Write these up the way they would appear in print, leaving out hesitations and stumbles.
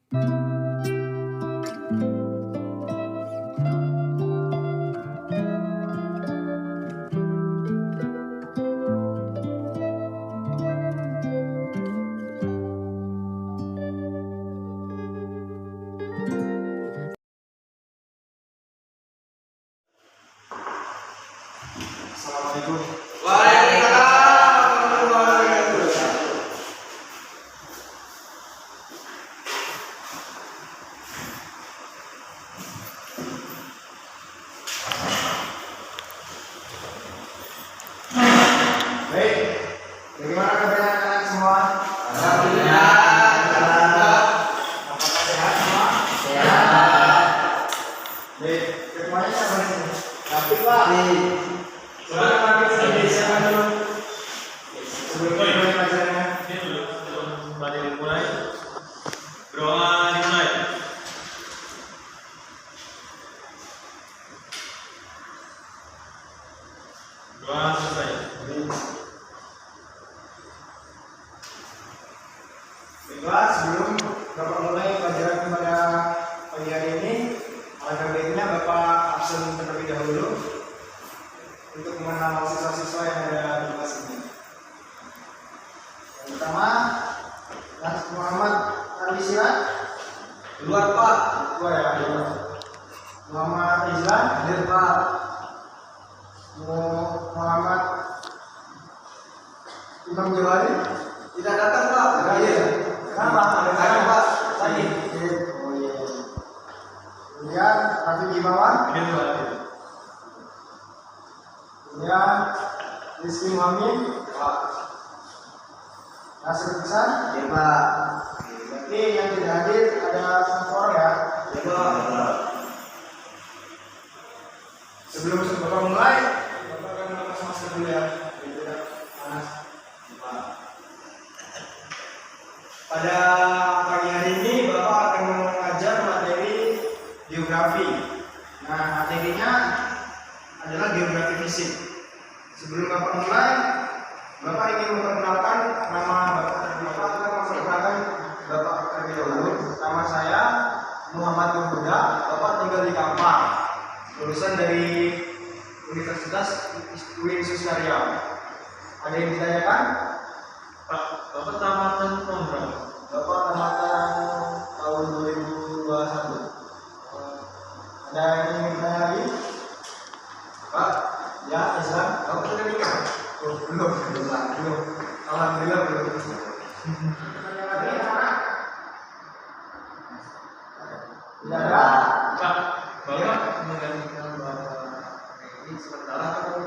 Assalamualaikum. Waalaikumsalam warahmatullahi wabarakatuh. Baik, bagaimana kabarnya kalian semua? Alhamdulillah. Apakah sehat semua? Sehat. Baik, semuanya siapa di sini? Tapi Pak. Silakan Pak, silakan dulu. Sebelum kita mulai pelajarannya. Doa dimulai. Doa selesai. Baiklah, sebelum Bapak mulai pelajaran pada pagi hari ini, alangkah baiknya Bapak absen terlebih dahulu untuk mengenal siswa-siswa yang ada di kelas ini. Yang pertama, Muhammad Alisya. Keluar Pak. Keluar ya, keluar. Muhammad Izlan. Hadir Pak. Muhammad Imam Jawari. Tidak datang Pak. Hadir. Kenapa? Ada Pak. Tadi. Oh iya. Kemudian Rafiq Imawan. Kemudian Rizky Muhammad. Nasir Besar. Ya Pak. Berarti yang tidak hadir ada 1 orang ya. Ya Pak. Sebelum Bapak mulai, Bapak akan melepas masker dulu ya. Biar tidak panas. Pada pagi hari ini Bapak akan mengajar materi geografi. Nah, materinya adalah geografi fisik. Sebelum Bapak mulai, Bapak ingin memperkenalkan nama Bapak terlebih dahulu. Nama saya Muhammad Nurhuda. Bapak tinggal di Kampar. Lulusan dari Universitas UIN Suskaria. Ada yang ditanyakan? Pak, Bapak tamatan tahun berapa? Bapak tamatan tahun 2021. Ada yang ingin bertanya lagi? Pak, ya Islam. Bapak sudah nikah? Oh, belum. Alhamdulillah belum. Tidak ada. Pak, Bapak menggantikan Bapak ini sementara atau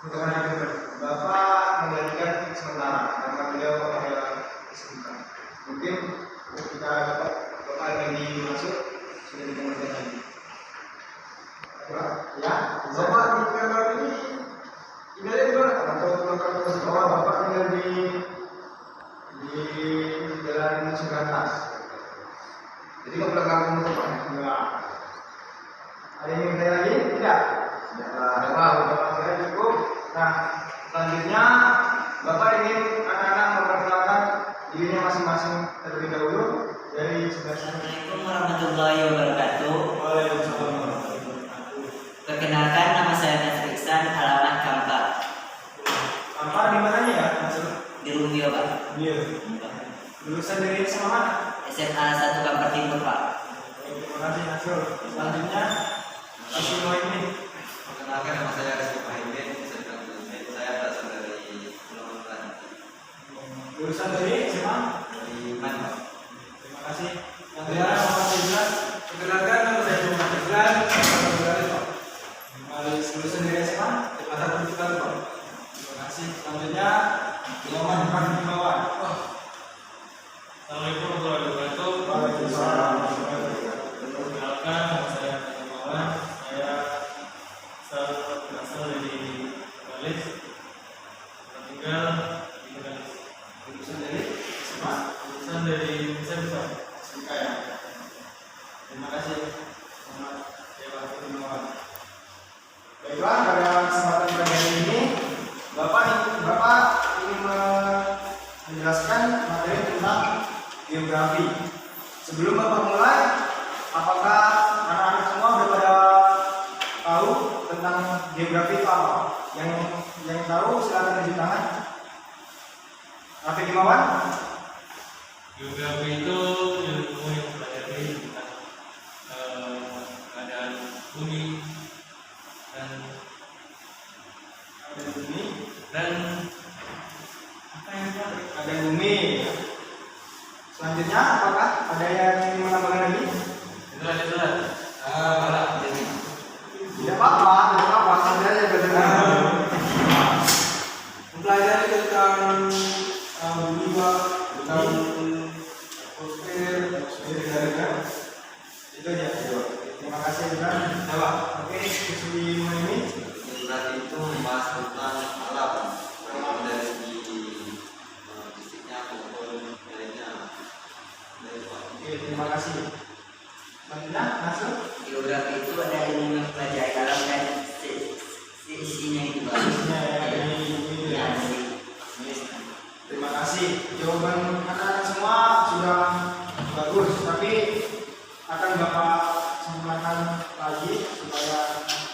Bapak menggantikan sementara karena beliau ada kesibukan. Mungkin ketika Bapak lagi masuk sudah ditemukan lagi. Ya, Bapak di kamar ini tinggalnya di mana? Bapak tinggal di Jalan Sugatas. Jadi nggak pulang kampung tuh Pak. Enggak. Ada yang ingin bertanya lagi? Tidak. Bapak saya cukup. Nah, selanjutnya Bapak ingin anak-anak memperkenalkan dirinya masing-masing terlebih dahulu dari sebelah sana. Assalamualaikum warahmatullahi wabarakatuh. Waalaikumsalam warahmatullahi wabarakatuh. Perkenalkan, nama saya Nasir Iksan, alamat Kampar Kampar di mananya ya? Maksud? di Rumio Pak. Iya. Lulusan dari SMA mana? SMA 1 Kampar Timur Pak. Terima kasih Nasrul. Selanjutnya Nasrul Muhaimin. Perkenalkan nama saya Rizky Muhaimin. Saya berasal dari Pulau Medan. Lulusan dari SMA? Dari mana? Terima kasih. Yang kedua Muhammad Izlan. Perkenalkan nama saya Muhammad Izlan. Lulusan dari SMA? Masa pendidikan Pak. Terima kasih. Selanjutnya Muhammad Irfan Himawan. Assalamualaikum warahmatullahi wabarakatuh. Waalaikumsalam. Perkenalkan, nama saya Muhammad. Saya berasal dari Bali. Tinggal di Bali. Lulusan dari SMA. Lulusan dari Indonesia. SMK ya. Terima kasih Muhammad Irfan Himawan. Baiklah, pada kesempatan pagi hari ini Bapak ingin menjelaskan materi tentang geografi. Sebelum Bapak mulai, apakah anak-anak semua sudah pada tahu tentang geografi itu apa? Yang tahu silakan tunjuk tangan. Rafiq Imawan? Geografi itu ilmu yang mempelajari tentang keadaan bumi dan apa yang tadi? Ada bumi. Selanjutnya apakah ada yang ingin menambahkan lagi? Itu aja sudah. Malah jadi. Tidak apa-apa, saja aja belajar. Mempelajari tentang bumi Pak, tentang atmosfer dan Itu aja. Terima kasih juga. Coba. Oke, diskusi ini. Geografi itu membahas tentang alam, dari segi fisiknya maupun lainnya. Oke, terima kasih. Selanjutnya, masuk. Geografi itu ada ilmu yang mempelajari alam dan isinya itu Pak. Isinya ya, ini Ya, ya. jadi Terima kasih. Jawaban anak-anak semua sudah bagus, tapi akan Bapak sempurnakan lagi supaya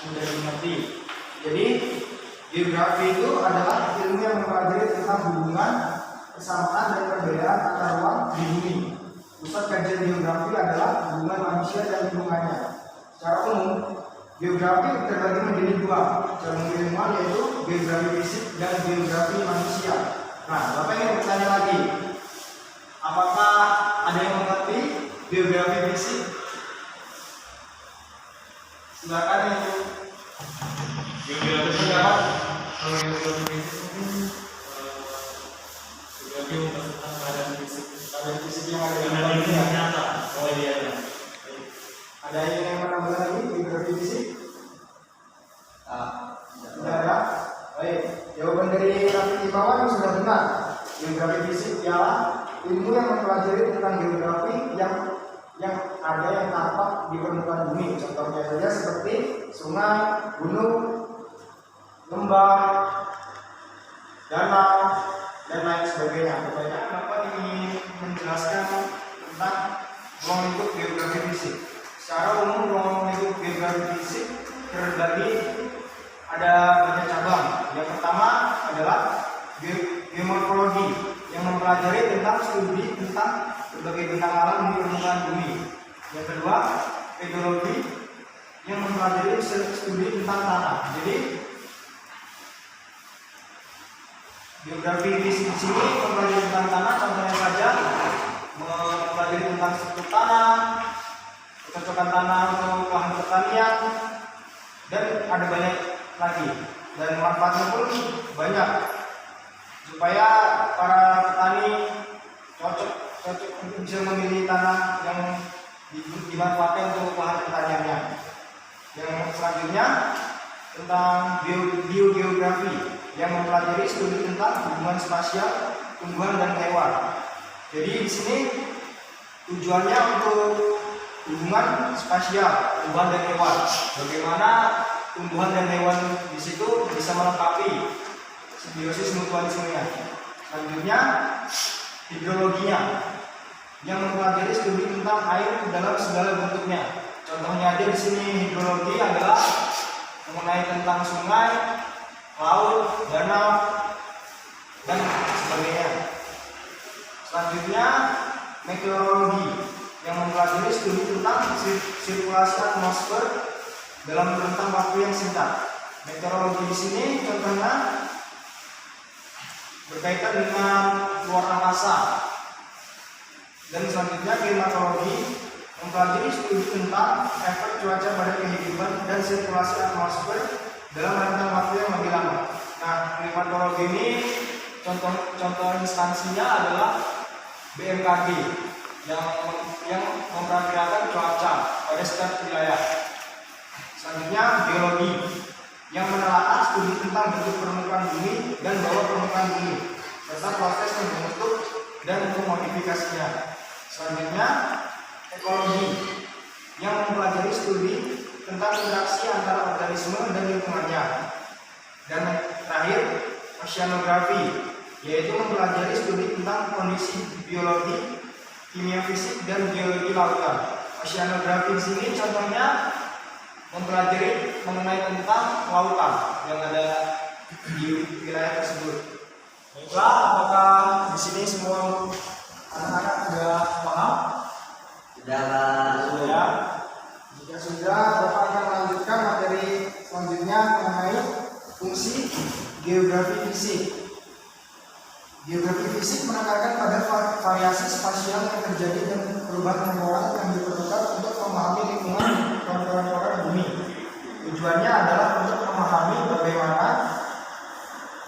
mudah dimengerti. Jadi, geografi itu adalah ilmu yang mempelajari tentang hubungan, kesamaan dan perbedaan antar ruang di bumi. Pusat kajian geografi adalah hubungan manusia dan lingkungannya. Secara umum, geografi terbagi menjadi dua cabang keilmuan, yaitu geografi fisik dan geografi manusia. Nah, Bapak ingin bertanya lagi, apakah ada yang mengerti geografi fisik? Silakan yang Geografi itu menjawab. kalau yang geografi fisik mungkin geografi membahas tentang keadaan fisik. Keadaan fisik yang ada di Keadaan dunia. fisik nyata. Oh iya. Ada yang menambah lagi geografi fisik? Tidak ada. Baik, jawaban dari Rafiq Imawan sudah benar. Geografi fisik ialah ilmu yang mempelajari tentang geografi yang ada yang tampak di permukaan bumi. Contohnya saja seperti sungai, gunung, lembah, danau, dan lain sebagainya. Kebanyakan Bapak ingin menjelaskan tentang ruang lingkup geografi fisik. Secara umum ruang lingkup geografi fisik terbagi ada banyak cabang. Yang pertama adalah geomorfologi yang mempelajari tentang studi tentang berbagai bintang alam di permukaan bumi. Yang kedua, pedologi yang mempelajari studi tentang tanah. Jadi geografi di sini mempelajari tentang tanah, contohnya saja mempelajari tentang struktur tanah, kecocokan tanah untuk lahan pertanian, dan ada banyak lagi. Dan manfaatnya pun banyak supaya para petani cocok untuk bisa memilih tanah yang dimanfaatkan untuk lahan pertaniannya. Yang selanjutnya tentang biogeografi yang mempelajari studi tentang hubungan spasial tumbuhan dan hewan. Jadi di sini tujuannya untuk hubungan spasial tumbuhan dan hewan. Bagaimana tumbuhan dan hewan di situ bisa melengkapi simbiosis mutualismenya. Selanjutnya hidrologinya yang mempelajari studi tentang air dalam segala bentuknya. Contohnya aja di sini hidrologi adalah mengenai tentang sungai, laut, danau, dan sebagainya. Selanjutnya meteorologi yang mempelajari studi tentang sirkulasi atmosfer dalam rentang waktu yang singkat. Meteorologi di sini contohnya berkaitan dengan luar angkasa. Dan selanjutnya klimatologi mempelajari studi tentang efek cuaca pada kehidupan dan sirkulasi atmosfer dalam rentang waktu yang lebih lama. Nah, klimatologi ini contoh instansinya adalah BMKG yang memperkirakan cuaca pada setiap wilayah. Selanjutnya geologi yang menelaah studi tentang bentuk permukaan bumi dan bawah permukaan bumi serta proses membentuk dan memodifikasinya. Selanjutnya ekologi yang mempelajari studi tentang interaksi antara organisme dan lingkungannya. Dan terakhir oceanografi, yaitu mempelajari studi tentang kondisi biologi kimia fisik, dan geologi lautan. Oceanografi di sini contohnya mempelajari mengenai tentang lautan yang ada di wilayah tersebut. Baiklah, apakah di sini semua anak-anak sudah paham? Sudah Pak. Sudah. Jika sudah, Bapak akan melanjutkan materi selanjutnya mengenai fungsi geografi fisik. Geografi fisik menekankan pada variasi spasial yang terjadi dan perubahan temporal yang diperlukan untuk memahami lingkungan kontemporer bumi. Tujuannya adalah untuk memahami bagaimana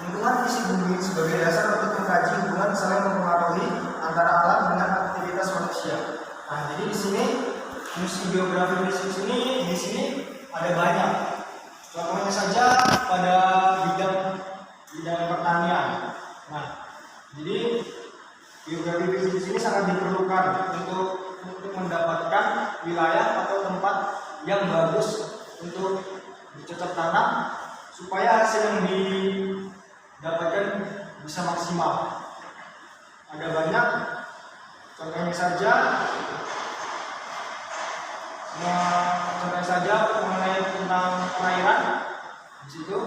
lingkungan fisik bumi sebagai dasar untuk mengkaji hubungan saling mempengaruhi antara alam dengan aktivitas manusia. Nah, jadi di sini fungsi geografi fisik di sini ada banyak. Contohnya saja pada bidang pertanian. Nah, jadi geografi fisik di sini sangat diperlukan untuk mendapatkan wilayah atau tempat yang bagus untuk dicocok tanam supaya hasil yang didapatkan bisa maksimal. Ada banyak, contohnya saja mengenai tentang perairan. Di situ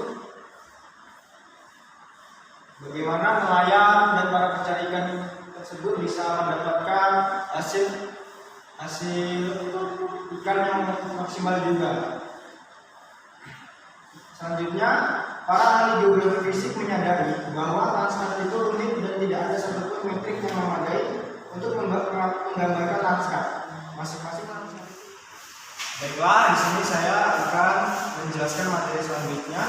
bagaimana nelayan dan para pencari ikan tersebut bisa mendapatkan hasil ikan yang maksimal juga. Selanjutnya, para ahli geografi fisik menyadari bahwa lanskap itu rumit dan tidak ada satupun metrik yang memadai untuk menggambarkan lanskap masing-masing lanskap. Baiklah, di sini saya akan menjelaskan materi selanjutnya,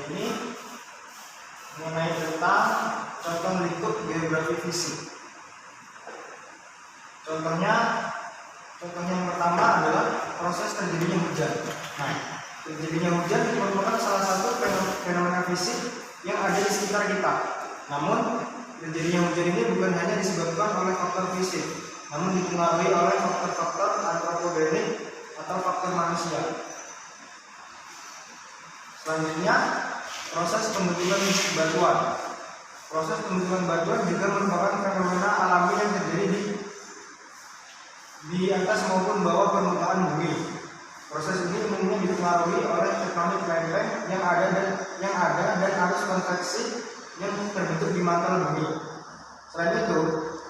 ini mengenai tentang contoh lingkup geografi fisik. Contohnya yang pertama adalah proses terjadinya hujan. Nah, terjadinya hujan merupakan salah satu fenomena fisik yang ada di sekitar kita. Namun, terjadinya hujan ini bukan hanya disebabkan oleh faktor fisik, namun dipengaruhi oleh faktor-faktor antropogenik atau faktor manusia. Selanjutnya, proses pembentukan batuan. Proses pembentukan batuan juga merupakan fenomena alami yang terjadi di atas maupun bawah permukaan bumi. Proses ini umumnya dipengaruhi oleh tektonik lempeng yang ada dan arus konveksi yang terbentuk di mantel bumi. Selain itu,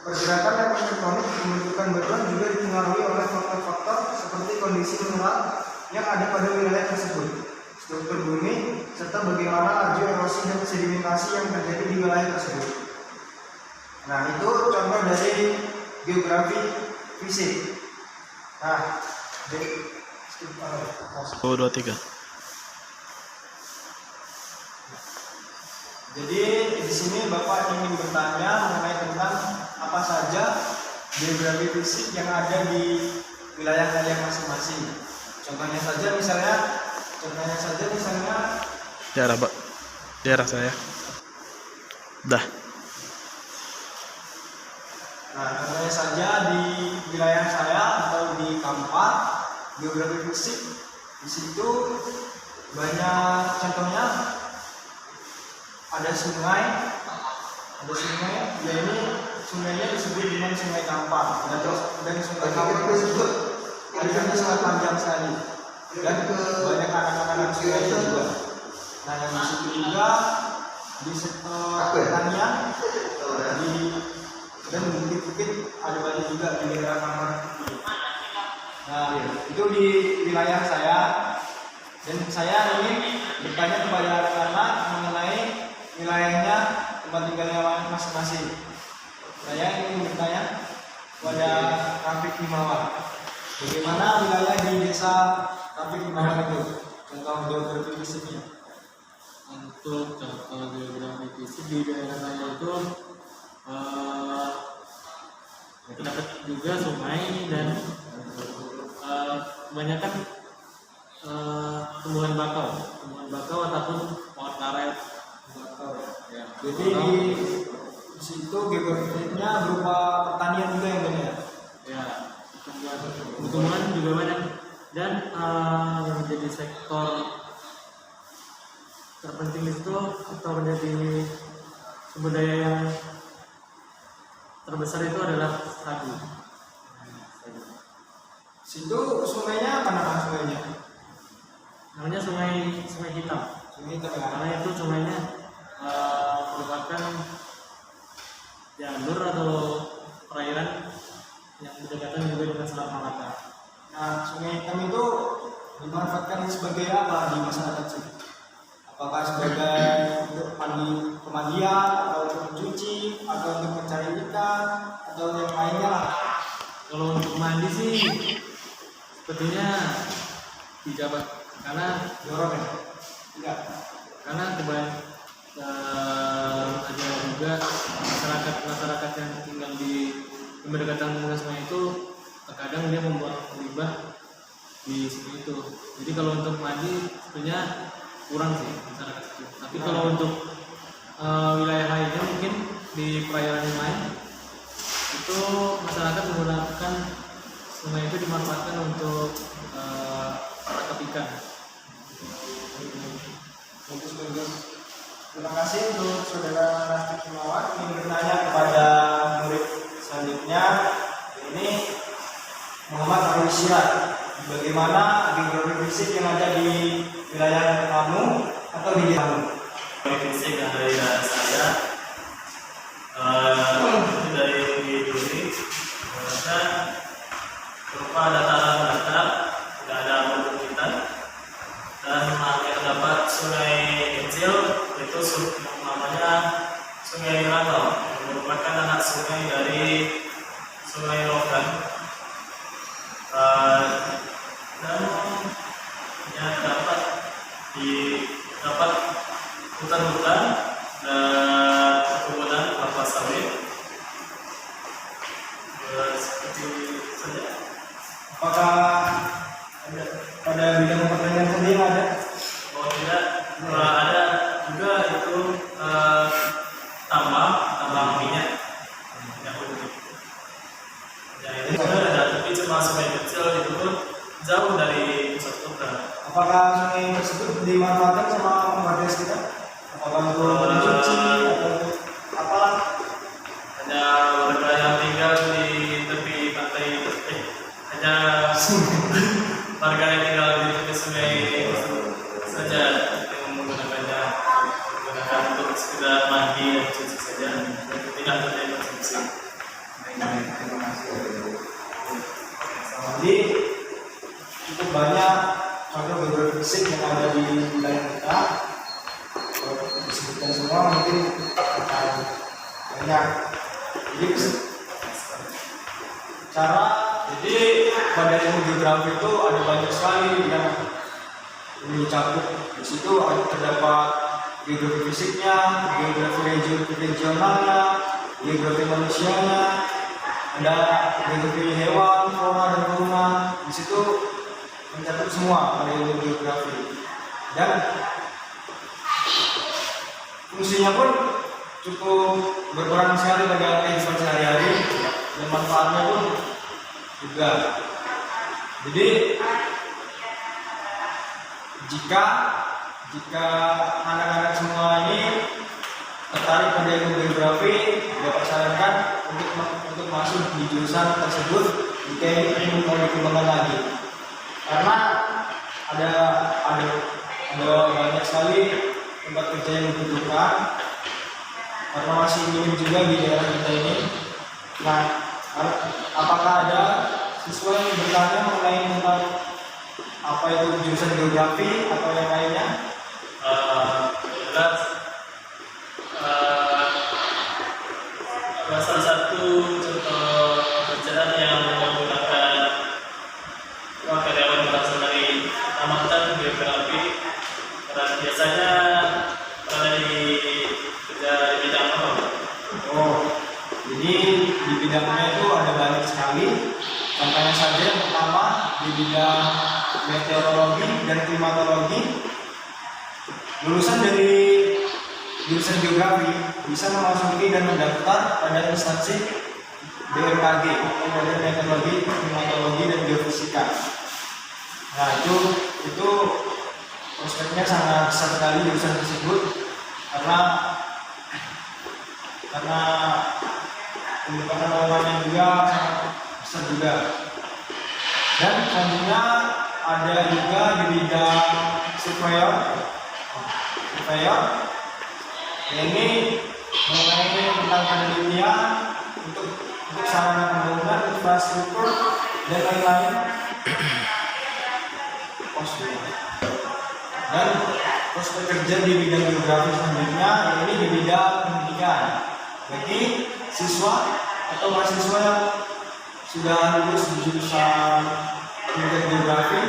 pergerakan lempeng tektonik pembentukan batuan juga dipengaruhi oleh faktor-faktor seperti kondisi mineral yang ada pada wilayah tersebut, struktur bumi, serta bagaimana laju erosi dan sedimentasi yang terjadi di wilayah tersebut. Nah, itu contoh dari geografi fisik. Nah, 2-3. Jadi di sini Bapak ingin bertanya mengenai tentang apa saja geografi fisik yang ada di wilayah kalian masing-masing. Contohnya saja misalnya daerah saya. Dah. Nah, contohnya saja di wilayah saya atau di Kampar, geografi fisik di situ banyak contohnya ada sungai, ya ini sungainya disebut dengan Sungai Kampar dan Sungai Kampar tersebut alirannya sangat panjang sekali dan banyak anak-anak sungai juga. Nah, yang di situ juga di sektor pertanian dan bukit-bukit ada banyak juga di daerah Kampar. Nah, itu di wilayah saya dan saya ingin bertanya kepada anak-anak mengenai wilayahnya tempat tinggalnya masing-masing. Saya ingin bertanya kepada Rafiq Himawan, bagaimana wilayah di desa Rafiq Himawan itu? Contoh geografi fisiknya. Untuk contoh geografi fisik di daerah saya itu terdapat juga sungai dan kebanyakan tumbuhan bakau ataupun pohon karet. Ya. Jadi di situ geografinya berupa pertanian juga yang banyak. Ya, tumbuhan juga banyak dan yang menjadi sektor terpenting itu atau menjadi sumber daya yang terbesar itu adalah Sagu. Situ sungainya apa nama sungainya? Namanya Sungai Hitam. Sungai Hitam ya. Karena itu sungainya merupakan jalur atau perairan yang berdekatan juga dengan Selat Malaka. Nah, Sungai Hitam itu dimanfaatkan sebagai apa di masyarakat sini? Apakah sebagai untuk pemandian, atau untuk mencuci, atau untuk mencari ikan, atau yang lainnya lah? Kalau untuk mandi sih sebetulnya tidak, Pak. Karena Dorong ya? Tidak. karena ada juga masyarakat yang tinggal di berdekatan dengan sungai itu terkadang dia membuang limbah di sungai itu. Jadi kalau untuk mandi sebenarnya kurang sih masyarakat itu. Tapi kalau untuk wilayah lainnya mungkin di perairan yang lain itu masyarakat menggunakan sungai itu dimanfaatkan untuk tangkap ikan. Bagus. Terima kasih untuk saudara Nasib Himawan. Ingin bertanya kepada murid selanjutnya. Ini Muhammad Arif Sirat. Bagaimana geografi fisik yang ada di wilayah kamu atau di kamu? Fisik yang dari saya dari Duri dan berupa dataran-dataran, tidak ada perbukitan, dan terdapat sungai kecil itu namanya Sungai Rantau, merupakan anak sungai dari Sungai Logan, dan yang dapat hutan-hutan dan perkebunan kelapa sawit. Seperti saja. Apakah pada bidang pertanian sendiri ada? Oh tidak, ada juga itu tambang minyak. Ya itu juga ada, tapi cuma sungai kecil itu pun jauh dari pusat kota. Apakah sungai tersebut dimanfaatkan sama warga sekitar? Apakah untuk mencuci atau untuk apalah? Hanya warga yang tinggal di tepi pantai, hanya warga yang tinggal di tepi sungai saja yang menggunakannya untuk sekedar mandi dan cuci saja, tidak terjadi konsumsi. Jadi cukup banyak contoh geografi fisik yang ada di wilayah kita. Kalau disebutkan semua mungkin akan banyak. Jadi pada ilmu geografi itu ada banyak sekali yang mencakup. Di situ terdapat geografi fisiknya, geografi regionalnya, geografi manusianya, ada geografi hewan, flora dan fauna. Di situ mencakup semua pada ilmu geografi. Dan fungsinya pun cukup berperan sekali bagi kehidupan sehari-hari dan manfaatnya pun juga. Jadi jika anak-anak semua ini tertarik pada ilmu geografi, dapat sarankan untuk masuk di jurusan tersebut jika ingin mau dikembangkan lagi. Karena ada banyak sekali tempat kerja yang dibutuhkan, karena masih minim juga di daerah kita ini. Nah, apakah ada siswa yang bertanya mengenai tentang apa itu jurusan geografi atau yang lainnya? Jelas salah satu contoh pekerjaan yang menggunakan karyawan berasal dari tamatan geografi, dan biasanya berada di bidang apa? Oh, jadi di bidangnya itu ada banyak sekali. Contohnya saja yang pertama di bidang meteorologi dan klimatologi. Lulusan dari jurusan geografi bisa memasuki dan mendaftar pada instansi BMKG, Badan Meteorologi, Klimatologi dan Geofisika. Nah, itu prospeknya sangat besar sekali jurusan tersebut karena pendekatan lawannya juga sangat besar juga. Dan selanjutnya ada juga di bidang surveyor. Ini mengenai tentang penelitian untuk sarana pembangunan infrastruktur dan lain-lain. Dan prospek kerja di bidang geografi selanjutnya ini di bidang pendidikan bagi siswa atau mahasiswa yang sudah lulus di jurusan pendidikan geografi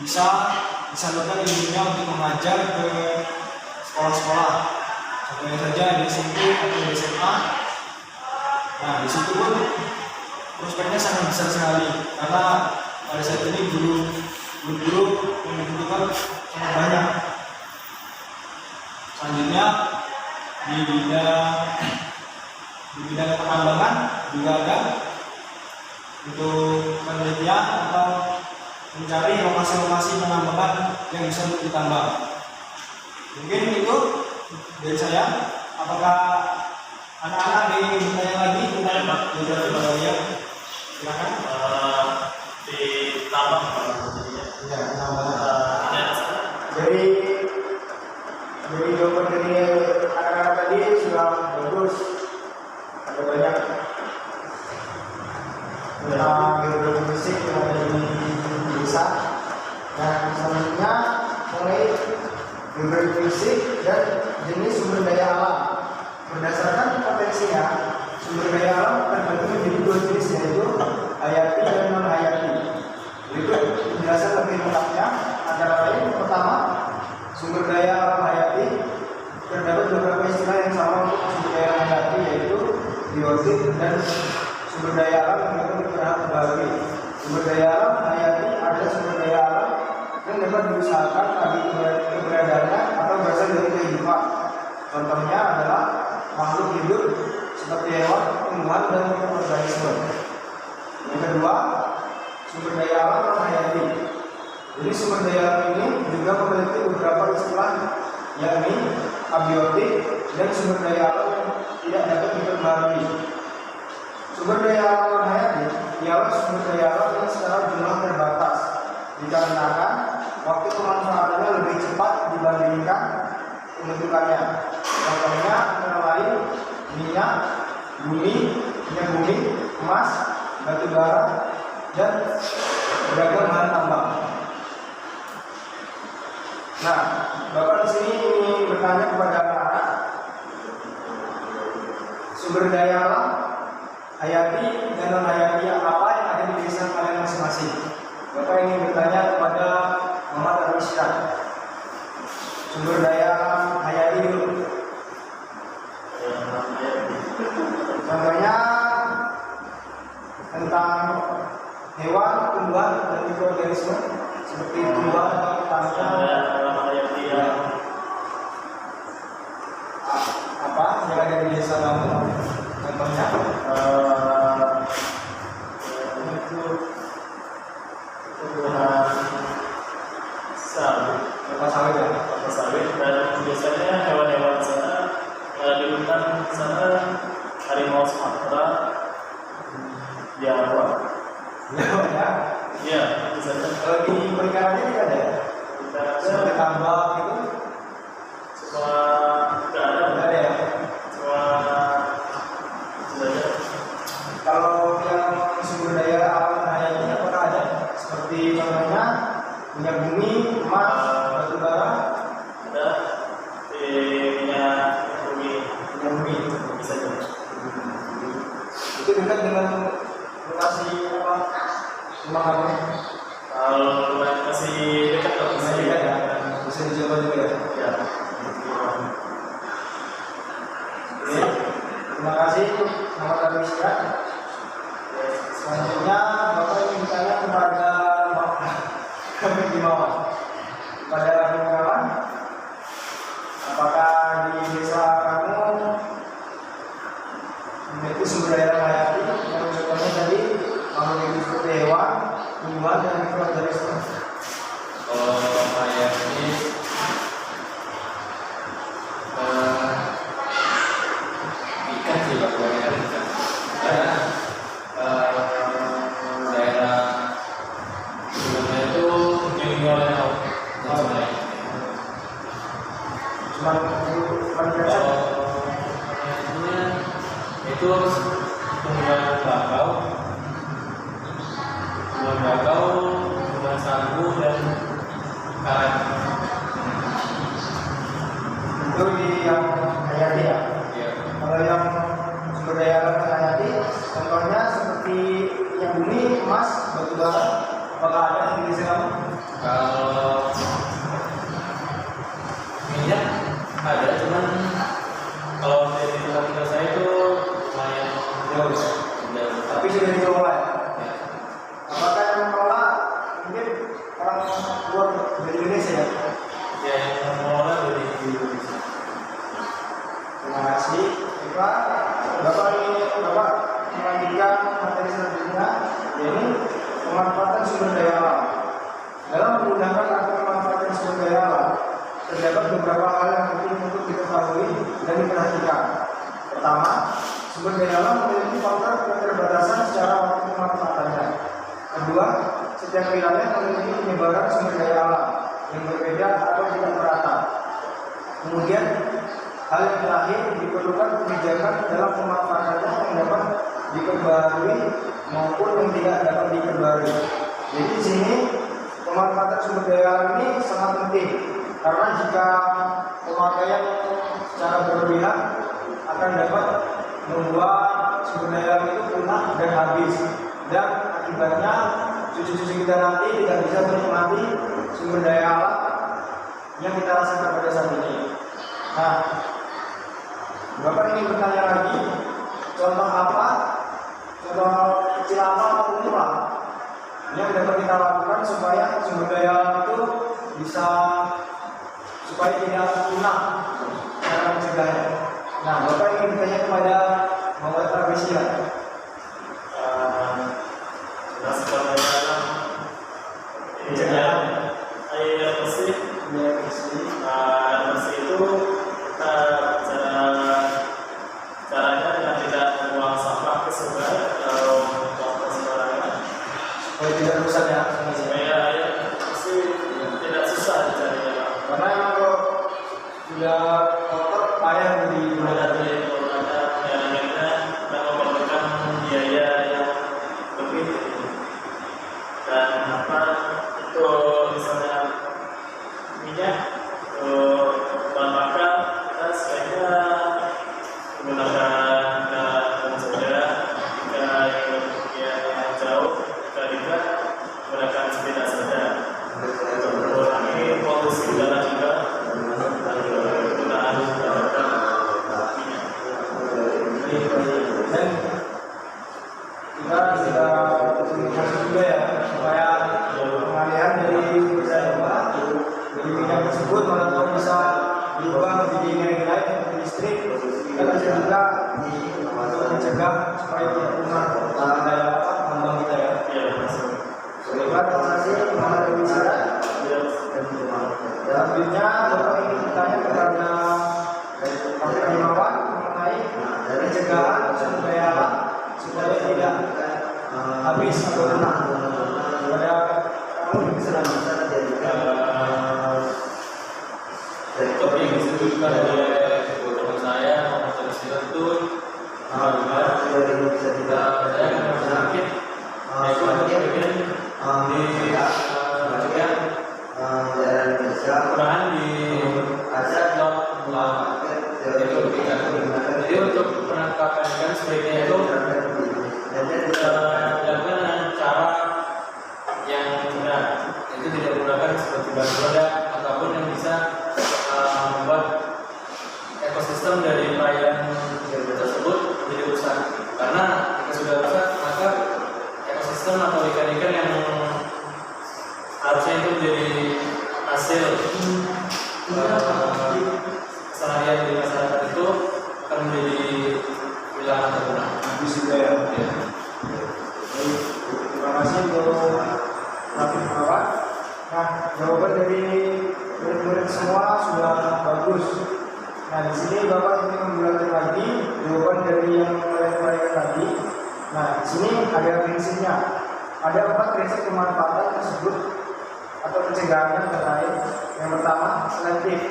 bisa disalurkan ilmunya untuk mengajar ke sekolah-sekolah, contohnya saja di SMP atau di SMA. Nah, di situ pun prospeknya sangat besar sekali karena pada saat ini guru-guru yang dibutuhkan sangat banyak. Selanjutnya di bidang penambangan juga ada untuk penelitian atau mencari lokasi-lokasi penambangan yang bisa untuk ditambang. Mungkin itu dari saya. Apakah anak-anak ada yang bertanya lagi tentang geografi Balaria? Silakan. Di tambang Ya, penambangan. ada Jadi jawaban dari anak-anak tadi sudah bagus. Ada banyak tentang geografi fisik yang ada di desa. Nah, selanjutnya mulai geografi fisik dan jenis sumber daya alam. Berdasarkan potensinya, sumber daya alam terbagi menjadi dua jenis, yaitu hayati dan non hayati. Berikut penjelasan lebih lengkapnya. Antara lain, pertama, sumber daya alam hayati. Terdapat beberapa istilah yang sama untuk sumber daya alam hayati, yaitu biotik dan sumber daya alam yang dapat terbagi. Sumber daya alam hayati adalah sumber daya alam yang dapat diusahakan bagi keberadaannya atau berasal dari kehidupan. Contohnya adalah makhluk hidup seperti hewan, tumbuhan, dan organisme. Yang kedua, sumber daya alam non hayati. Jadi sumber daya alam ini juga memiliki beberapa istilah, yakni abiotik dan sumber daya alam yang tidak dapat diperbarui. Sumber daya alam non hayati ialah sumber daya alam yang secara jumlah terbatas, dikarenakan waktu pemanfaatannya lebih cepat dibandingkan pembentukannya. Contohnya antara lain minyak bumi, emas, batu bara, dan beragam bahan tambang. Nah, Bapak di sini ingin bertanya kepada anak-anak, sumber daya alam hayati dan non hayati apa yang ada di desa kalian masing-masing? Bapak ingin bertanya kepada Muhammad Arwishka. Sumber daya alam hayati dulu. Contohnya tentang hewan, tumbuhan, dan mikroorganisme seperti tumbuhan atau tanaman. Apa yang ada di desa kamu? Contohnya tumbuhan sawit, kelapa sawit ya. kelapa sawit, dan biasanya hewan-hewan di sana di hutan sana harimau Sumatera, Jawa. Ya. Iya, itu saja. Kalau di perikarannya tidak ada. Kita Seperti tambak gitu. semua tidak ada, Tidak ada ya. semua itu saja. Kalau yang sumber daya alam hayati apakah ada? Seperti contohnya minyak bumi, emas, batu bara, Ada di minyak bumi bisa jadi. Itu dekat dengan lokasi apa? Rumah kamu? kalau masih dekat lah, Masih dekat ya? Bisa dicoba juga ya? ya. Oke. Terima kasih Muhammad Arwishka. Selanjutnya Bapak ingin bertanya kepada kami di bawah. Kepada kawan, apakah di desa kamu memiliki sumber daya hayati yang contohnya tadi makhluk hidup seperti hewan, tumbuhan, dan mikroorganisme? Kalau saya ini ikan sih Pak, kebanyakan ikan. itu tumbuhan bakau, tumbuhan sagu dan karet. Itu di yang hayati ya. Ya. Kalau yang sumber daya alam hayati, contohnya seperti yang bumi, emas, batu bara, apakah ada di desa kamu? Kalau minyak ada, cuman kalau dari tempat tinggal saya itu lumayan jauh. Tapi sudah dikelola ya. Ya. Apakah yang mengelola mungkin orang luar dari Indonesia ya? Ya, yang mengelola dari Indonesia. Terima kasih. Bapak melanjutkan materi selanjutnya, yaitu pemanfaatan sumber daya alam. Dalam menggunakan atau pemanfaatan sumber daya alam, terdapat beberapa hal yang penting untuk diketahui dan diperhatikan. Pertama, sumber daya alam memiliki faktor keterbatasan secara waktu pemanfaatannya. Kedua, setiap wilayah memiliki penyebaran sumber daya alam yang berbeda atau tidak merata. Kemudian, hal yang terakhir diperlukan kebijakan dalam pemanfaatannya yang dapat diperbarui maupun yang tidak dapat diperbarui. Jadi di sini pemanfaatan sumber daya alam ini sangat penting karena jika pemakaian secara berlebihan akan dapat membuat sumber daya alam itu punah dan habis, dan akibatnya cucu-cucu kita nanti tidak bisa menikmati sumber daya alam yang kita rasakan pada saat ini. Nah, Bapak ingin bertanya lagi, contoh apa, contoh kecil apa atau umum yang dapat kita lakukan supaya sumber daya alam itu bisa supaya tidak punah cara mencegahnya. Nah, Bapak ingin bertanya kepada Muhammad Rabisia. sumber daya alam pencegahan air bersih. Air bersih itu kita caranya dengan tidak membuang sampah ke sungai atau membuang ke sembarangan Supaya tidak rusak ya, supaya air bersih tidak susah dicarinya. karena emang kalau sudah kotor payah digunakan. Dan memerlukan biaya yang lebih, dan itu misalnya minyak bahan bakar, kita sebaiknya menggunakan kendaraan saja. Jika yang jauh, jika dekat menggunakan sepeda saja. Mengurangi polusi udara juga dan penggunaan minyak. Dan kita bisa komunikasi juga ya supaya pengalihan dari minyak tersebut mana bisa berubah menjadi energi lain seperti listrik. Kita bisa juga untuk mencegah supaya tidak punah daya tambang kita ya. Terima kasih Muhammad Rabisia. Selanjutnya Bapak ingin bertanya kepada Pak Himawan mengenai pencegahan sumber daya alam supaya tidak habis atau punah. Kepada kamu bisa Untuk yang disebutkan oleh teman saya, Muhammad Rabisia itu saya kena sakit, yaitu bagian di kekurangan di sektor jadi untuk penangkapan ikan sebaiknya itu dilakukan dengan cara yang benar, itu tidak menggunakan seperti batu roda ataupun yang bisa membuat ekosistem dari perairan tersebut menjadi rusak. Karena jika sudah rusak, maka ekosistem atau ikan-ikan yang harusnya itu menjadi hasil keseharian di masyarakat itu akan menjadi hilang atau punah. habis juga ya. Terima kasih untuk Pak Himawan. Nah, jawaban dari murid-murid semua sudah bagus. Nah, di sini Bapak ingin mengulangi lagi jawaban dari yang mereka tadi. Nah, di sini ada prinsipnya. Ada 4 prinsip pemanfaatan tersebut atau pencegahan terkait. Yang pertama, selektif.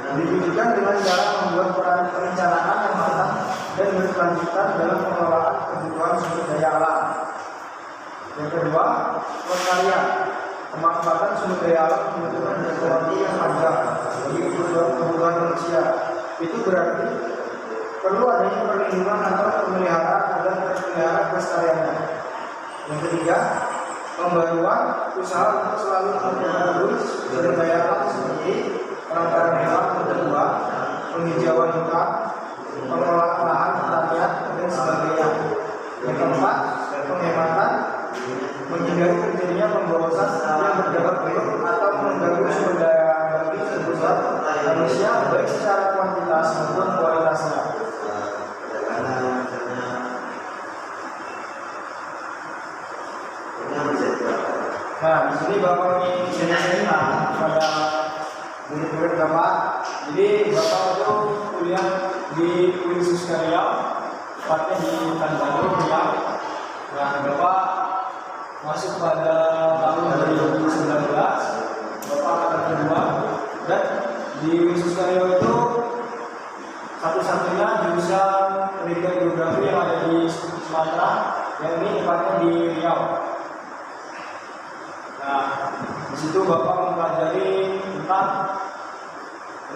Diwujudkan dengan cara membuat perencanaan yang matang dan berkelanjutan dalam pengelolaan kebutuhan sumber daya alam. Yang kedua, pelestarian. Pemanfaatan sumber daya alam membutuhkan jangka yang panjang bagi kebutuhan manusia. Itu berarti perlu adanya perlindungan atau pemeliharaan agar terpelihara kelestariannya. Yang ketiga, pembaruan usaha untuk selalu memperbarui sumber daya alam seperti penangkaran hewan terbuang, penghijauan hutan, pengelolaan lahan pertanian dan sebagainya. Yang keempat, penghematan, menghindari terjadinya pemborosan yang berdampak buruk atau mengganggu sumber daya bagi kebutuhan manusia baik secara kuantitas maupun kualitasnya. Nah, di sini Bapak ingin menanyakan kepada murid-murid Bapak. Jadi Bapak itu kuliah di Universitas Riau, tepatnya di Tanjung Riau. Nah, Bapak masuk pada tahun 2019, Bapak angkatan kedua, dan di Universitas Riau itu satu-satunya jurusan pendidikan geografi yang ada di Sumatera, yang ini tepatnya di Riau. Nah, di situ Bapak mempelajari tentang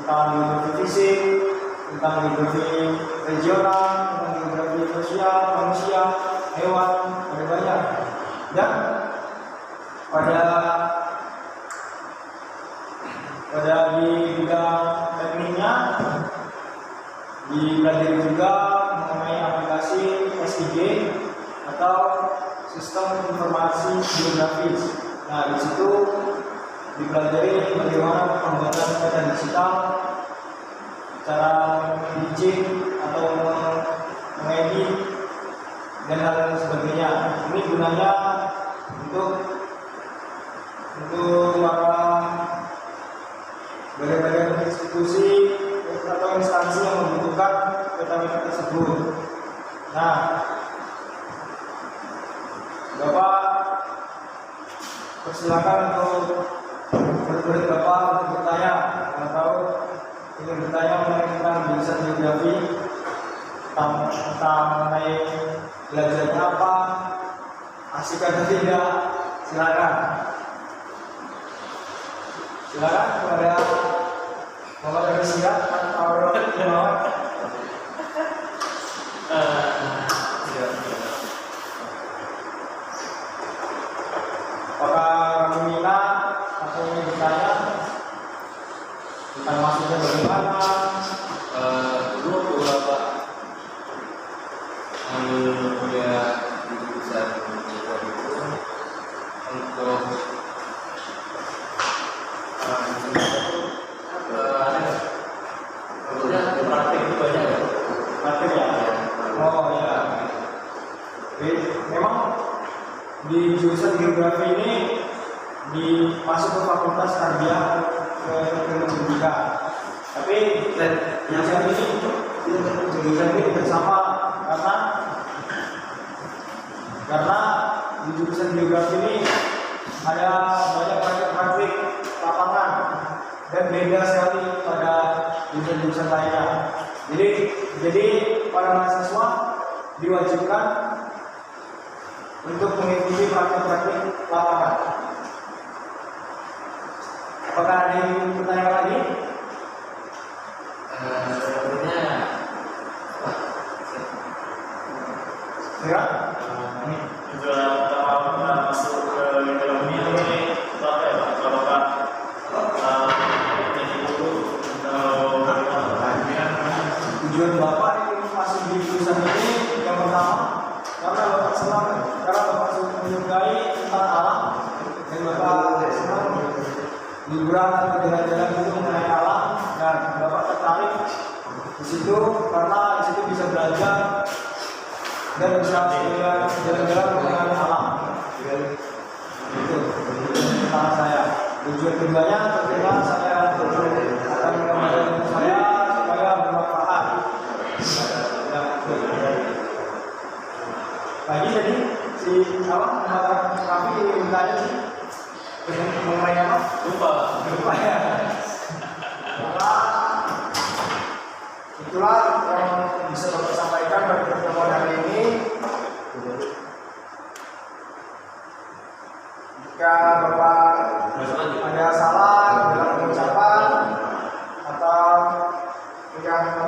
geografi fisik, tentang geografi regional, tentang geografi sosial, manusia, hewan, ada banyak. Dan pada di bidang tekniknya dipelajari juga mengenai aplikasi SIG atau sistem informasi geografis. Nah, di situ dipelajari bagaimana pembuatan peta digital, cara mengedit atau mengedit dan hal lain sebagainya. Ini gunanya untuk para badan-badan institusi atau instansi yang membutuhkan peta-peta tersebut. Nah, Bapak persilakan untuk murid-murid Bapak untuk bertanya atau ingin bertanya mengenai tentang jurusan geografi, tentang mengenai belajarnya apa, asik atau tidak, silakan. Silakan kepada Bapak dari siap atau Muhammad. Apakah kamu minat atau ingin bertanya tentang maksudnya bagaimana? Dulu beberapa ambil kuliah di jurusan geografi itu untuk praktik itu banyak ya? Praktik ya? Oh ya. Memang di jurusan geografi ini masuk ke fakultas tarbiyah ke pendidikan. Tapi jurusan ini bersama karena di jurusan geografi ini ada banyak praktik lapangan dan beda sekali pada jurusan-jurusan lainnya. Jadi para mahasiswa diwajibkan untuk mengikuti praktik-praktik lapangan. Apakah ada yang bertanya lagi? Sebenarnya Ya? Tujuan utama masuk ke ekonomi ini apa ya Pak? Apakah jadi guru atau Tujuan Bapak ini masuk di jurusan ini yang pertama karena Bapak senang, karena Bapak menyukai tentang alam dan Bapak senang liburan atau jalan-jalan itu mengenai alam dan Bapak tertarik di situ karena di situ bisa belajar dan bisa jalan-jalan mengenai alam. Itu tentang saya. Tujuan keduanya tentunya saya akan mengamalkan saya supaya bermanfaat. Lagi jadi si kami ditanya sih mengenai apa? Lupa ya. Itulah yang bisa Bapak sampaikan pada pertemuan hari ini. Jika Bapak ada salah dalam pengucapan atau yang